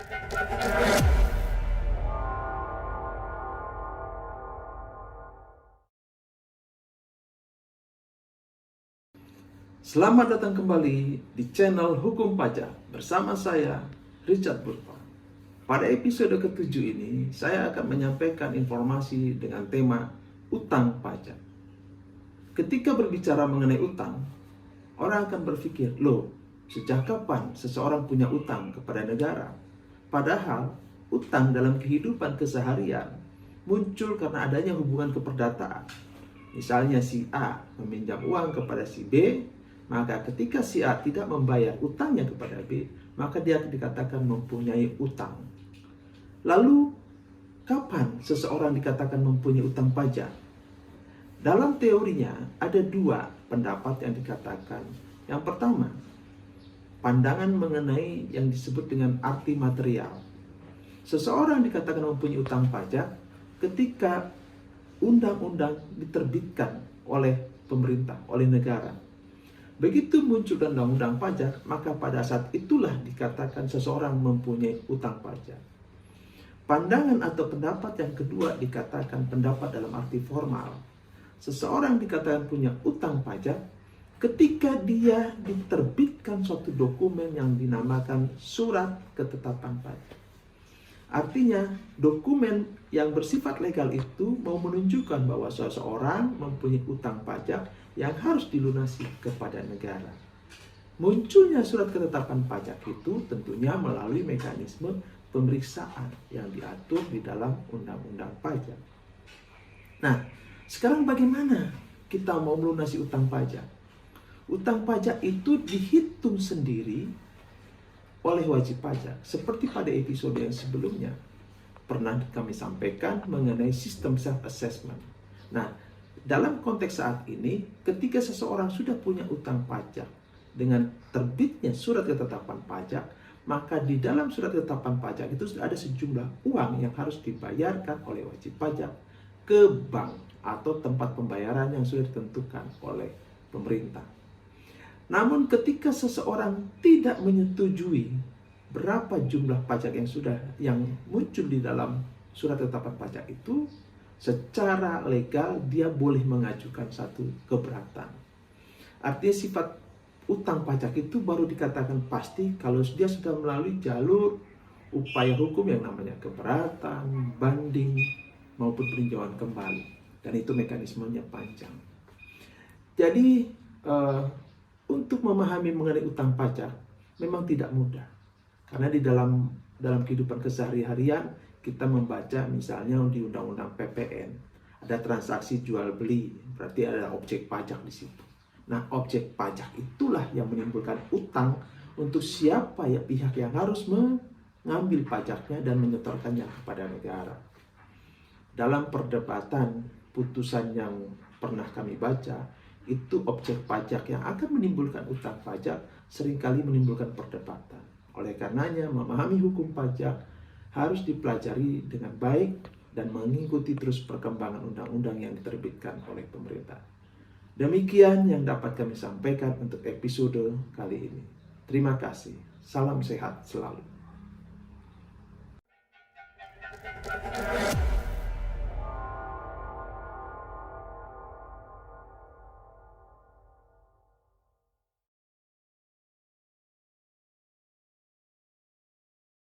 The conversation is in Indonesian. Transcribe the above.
Selamat datang kembali di channel Hukum Pajak bersama saya, Richard Burpa. Pada episode ke-7 ini, saya akan menyampaikan informasi dengan tema utang pajak. Ketika berbicara mengenai utang, orang akan berpikir, loh, sejak kapan seseorang punya utang kepada negara? Padahal, utang dalam kehidupan keseharian muncul karena adanya hubungan keperdataan. Misalnya si A meminjam uang kepada si B, maka ketika si A tidak membayar utangnya kepada B, maka dia dikatakan mempunyai utang. Lalu, kapan seseorang dikatakan mempunyai utang pajak? Dalam teorinya, ada dua pendapat yang dikatakan. Yang pertama, pandangan mengenai yang disebut dengan arti material. Seseorang dikatakan mempunyai utang pajak ketika undang-undang diterbitkan oleh pemerintah, oleh negara. Begitu muncul undang-undang pajak, maka pada saat itulah dikatakan seseorang mempunyai utang pajak. Pandangan atau pendapat yang kedua dikatakan pendapat dalam arti formal. Seseorang dikatakan punya utang pajak ketika dia diterbitkan suatu dokumen yang dinamakan surat ketetapan pajak. Artinya, dokumen yang bersifat legal itu mau menunjukkan bahwa seseorang mempunyai utang pajak yang harus dilunasi kepada negara. Munculnya surat ketetapan pajak itu tentunya melalui mekanisme pemeriksaan yang diatur di dalam undang-undang pajak. Nah, sekarang bagaimana kita mau melunasi utang pajak? Utang pajak itu dihitung sendiri oleh wajib pajak. Seperti pada episode yang sebelumnya pernah kami sampaikan mengenai sistem self-assessment. Nah, dalam konteks saat ini, ketika seseorang sudah punya utang pajak dengan terbitnya surat ketetapan pajak, maka di dalam surat ketetapan pajak itu sudah ada sejumlah uang yang harus dibayarkan oleh wajib pajak ke bank atau tempat pembayaran yang sudah ditentukan oleh pemerintah. Namun ketika seseorang tidak menyetujui berapa jumlah pajak yang muncul di dalam surat ketetapan pajak itu, secara legal dia boleh mengajukan satu keberatan. Artinya sifat utang pajak itu baru dikatakan pasti kalau dia sudah melalui jalur upaya hukum yang namanya keberatan, banding, maupun peninjauan kembali. Dan itu mekanismenya panjang. Jadi, untuk memahami mengenai utang pajak memang tidak mudah. Karena di dalam kehidupan kesehari-harian kita membaca misalnya di Undang-Undang PPN ada transaksi jual beli, berarti ada objek pajak di situ. Nah, objek pajak itulah yang menimbulkan utang untuk siapa ya pihak yang harus mengambil pajaknya dan menyetorkannya kepada negara. Dalam perdebatan putusan yang pernah kami baca, itu objek pajak yang akan menimbulkan utang pajak seringkali menimbulkan perdebatan. Oleh karenanya, memahami hukum pajak harus dipelajari dengan baik dan mengikuti terus perkembangan undang-undang yang diterbitkan oleh pemerintah. Demikian yang dapat kami sampaikan untuk episode kali ini. Terima kasih. Salam sehat selalu.